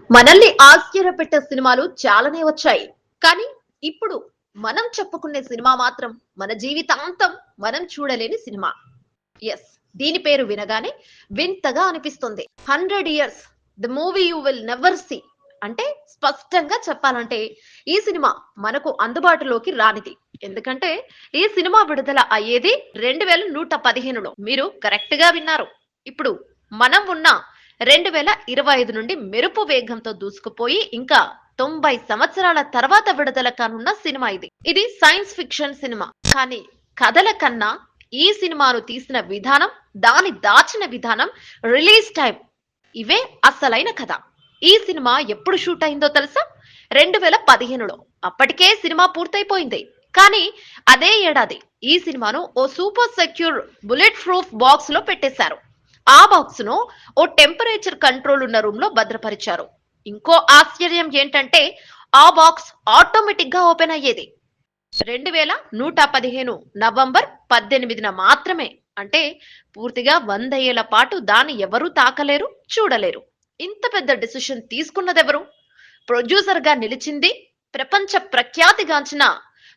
మనల్ని ఆశ్చర్యపెట్టే సినిమాలు చాలానే వచ్చాయి. కానీ ఇప్పుడు మనం చెప్పుకునే సినిమా మాత్రం మన జీవితాంతం మనం చూడలేని సినిమా. యెస్. దీని పేరు వినగానే వింతగా అనిపిస్తుంది. 100 years the movie you will never see. అంటే స్పష్టంగా చెప్పాలంటే ఈ సినిమా మనకు అందుబాటులోకి రానిది. ఎందుకంటే ఈ సినిమా విడుదల అయ్యేది 2115లో. మీరు కరెక్ట్ గా విన్నారు. ఇప్పుడు మనం ఉన్న 2025 నుండి మెరుపు వేగంతో దూసుకుపోయి ఇంకా 90 సంవత్సరాల తర్వాత విడుదల కానున్న సినిమా ఇది. ఇది సైన్స్ ఫిక్షన్ సినిమా. కానీ కథల కన్నా ఈ సినిమాను తీసిన విధానం, దాని దాచిన విధానం, రిలీజ్ టైం ఇవే అసలైన కథ. ఈ సినిమా ఎప్పుడు షూట్ అయిందో తెలుసా? 2015లో. అప్పటికే సినిమా పూర్తయిపోయింది. కానీ అదే ఏడాది ఈ సినిమాను ఓ super secure bullet proof box లో పెట్టేశారు. ఆ బాక్స్ ను ఓ టెంపరేచర్ కంట్రోల్ ఉన్న రూమ్ లో భద్రపరిచారు. ఇంకో ఆశ్చర్యం ఏంటంటే ఆ బాక్స్ ఆటోమేటిక్ గా ఓపెన్ అయ్యేది. 2115 నవంబర్ 18న మాత్రమే. అంటే పూర్తిగా 100 ఏళ్ల పాటు దాన్ని ఎవరూ తాకలేరు, చూడలేరు. ఇంత పెద్ద డిసిషన్ తీసుకున్నదెవరు? ప్రొడ్యూసర్ గా నిలిచింది ప్రపంచ ప్రఖ్యాతిగాంచిన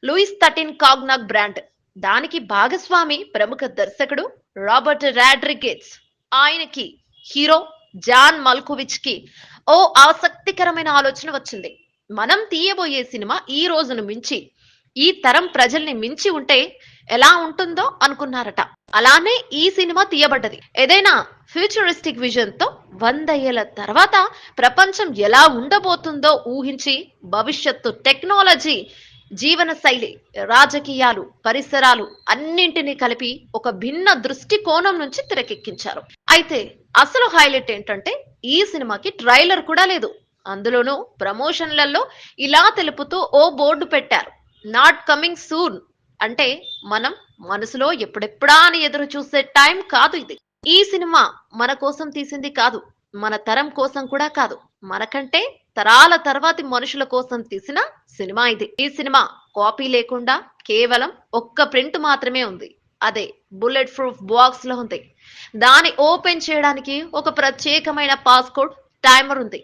లూయిస్ 13 కాగ్నాక్ బ్రాండ్. దానికి భాగస్వామి ప్రముఖ దర్శకుడు రాబర్ట్ రాడ్రిగేజ్. ఆయనకి హీరో జాన్ మల్కోవిచ్ కి ఓ ఆసక్తికరమైన ఆలోచన వచ్చింది. మనం తీయబోయే సినిమా ఈ రోజును మించి, ఈ తరం ప్రజల్ని మించి ఉంటే ఎలా ఉంటుందో అనుకున్నారట. అలానే ఈ సినిమా తీయబడ్డది. ఏదైనా ఫ్యూచరిస్టిక్ విజన్ తో 100 ఏళ్ల తర్వాత ప్రపంచం ఎలా ఉండబోతుందో ఊహించి భవిష్యత్తు టెక్నాలజీ, జీవన శైలి, రాజకీయాలు, పరిసరాలు అన్నింటినీ కలిపి ఒక భిన్న దృష్టికోణం నుంచి తెరకెక్కించారు. అయితే అసలు హైలైట్ ఏంటంటే ఈ సినిమాకి ట్రైలర్ కూడా లేదు. అందులోనూ ప్రమోషన్లలో ఇలా తెలుపుతూ ఓ బోర్డు పెట్టారు, నాట్ కమింగ్ సూన్. అంటే మనం మనసులో ఎప్పుడెప్పుడా అని ఎదురు చూసే టైం కాదు ఇది. ఈ సినిమా మన కోసం తీసింది కాదు, మన తరం కోసం కూడా కాదు, మనకంటే తరాల తర్వాతి మనుషుల కోసం తీసిన సినిమా ఇది. ఈ సినిమా కాపీ లేకుండా కేవలం ఒక్క ప్రింట్ మాత్రమే ఉంది. అదే బుల్లెట్ ప్రూఫ్ బాక్స్ లో ఉంది. దాన్ని ఓపెన్ చేయడానికి ఒక ప్రత్యేకమైన పాస్కోడ్, టైమర్ ఉంది.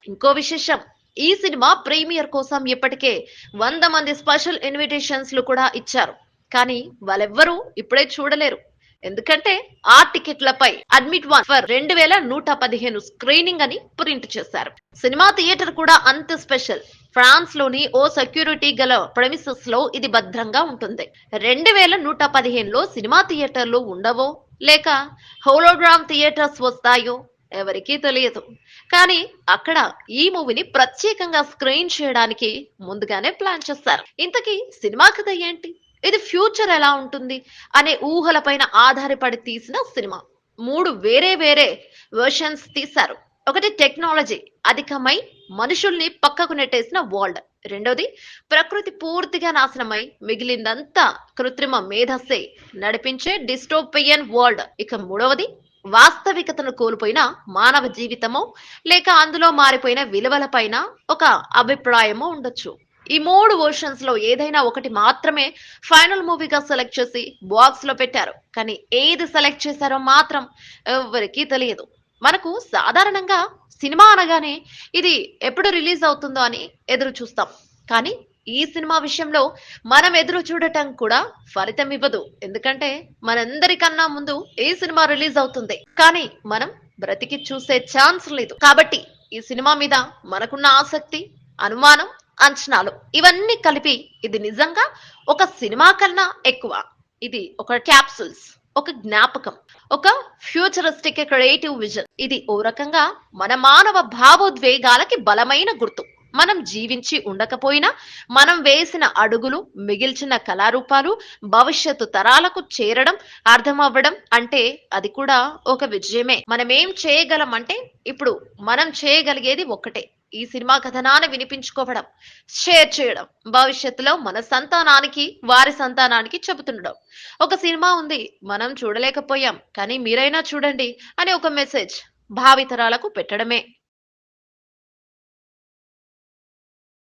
ఇంకో విశేషం, ఈ సినిమా ప్రీమియర్ కోసం ఇప్పటికే 100 మంది స్పెషల్ ఇన్విటేషన్స్ లు కూడా ఇచ్చారు. కానీ వాళ్ళెవ్వరూ ఇప్పుడే చూడలేరు. ఎందుకంటే ఆ టికెట్లపై అడ్మిట్ 1 ఫర్ 2115 స్క్రీనింగ్ అని ప్రింట్ చేశారు. సినిమా థియేటర్ కూడా అంత స్పెషల్. ఫ్రాన్స్ లోని ఓ సెక్యూరిటీ గల ప్రెమిసెస్ లో ఇది భద్రంగా ఉంటుంది. 2115లో సినిమా థియేటర్లు ఉండవో లేక హోలోగ్రామ్ థియేటర్స్ వస్తాయో ఎవరికీ తెలియదు. కానీ అక్కడ ఈ మూవీని ప్రత్యేకంగా స్క్రీన్ చేయడానికి ముందుగానే ప్లాన్ చేస్తారు. ఇంతకీ సినిమా కథ ఏంటి? ఇది ఫ్యూచర్ ఎలా ఉంటుంది అనే ఊహలపైన ఆధారపడి తీసిన సినిమా. 3 వేరే వేరే వెర్షన్స్ తీశారు. ఒకటి టెక్నాలజీ అధికమై మనుషుల్ని పక్కకు నెట్టేసిన వరల్డ్. రెండోది ప్రకృతి పూర్తిగా నాశనమై మిగిలిందంతా కృత్రిమ మేధస్సే నడిపించే డిస్టోపియన్ వరల్డ్. ఇక మూడవది వాస్తవికతను కోల్పోయిన మానవ జీవితమో లేక అందులో మారిపోయిన విలువలపైన ఒక అభిప్రాయమో ఉండొచ్చు. ఈ 3 వర్షన్స్ లో ఏదైనా ఒకటి మాత్రమే ఫైనల్ మూవీగా సెలెక్ట్ చేసి బాక్స్ లో పెట్టారు. కానీ ఏది సెలెక్ట్ చేశారో మాత్రం ఎవరికీ తెలియదు. మనకు సాధారణంగా సినిమా అనగానే ఇది ఎప్పుడు రిలీజ్ అవుతుందో అని ఎదురు చూస్తాం. కానీ ఈ సినిమా విషయంలో మనం ఎదురు చూడటం కూడా ఫలితం ఇవ్వదు. ఎందుకంటే మనందరికన్నా ముందు ఈ సినిమా రిలీజ్ అవుతుంది. కానీ మనం బ్రతికి చూసే ఛాన్స్ లేదు. కాబట్టి ఈ సినిమా మీద మనకున్న ఆసక్తి, అనుమానం, అంచనాలు ఇవన్నీ కలిపి ఇది నిజంగా ఒక సినిమా కన్నా ఎక్కువ. ఇది ఒక క్యాప్సూల్స్, ఒక జ్ఞాపకం, ఒక ఫ్యూచరిస్టిక్ క్రియేటివ్ విజన్. ఇది ఓ రకంగా మన మానవ భావోద్వేగాలకి బలమైన గుర్తు. మనం జీవించి ఉండకపోయినా మనం వేసిన అడుగులు, మిగిల్చిన కళారూపాలు భవిష్యత్తు తరాలకు చేరడం, అర్థమవ్వడం అంటే అది కూడా ఒక విజయమే. మనం ఏం చేయగలం అంటే ఇప్పుడు మనం చేయగలిగేది ఒక్కటే, ఈ సినిమా కథనాన్ని వినిపించుకోవడం, షేర్ చేయడం, భవిష్యత్తులో మన సంతానానికి, వారి సంతానానికి చెబుతుండడం. ఒక సినిమా ఉంది, మనం చూడలేకపోయాం కానీ మీరైనా చూడండి అనే ఒక మెసేజ్ భావితరాలకు పెట్టడమే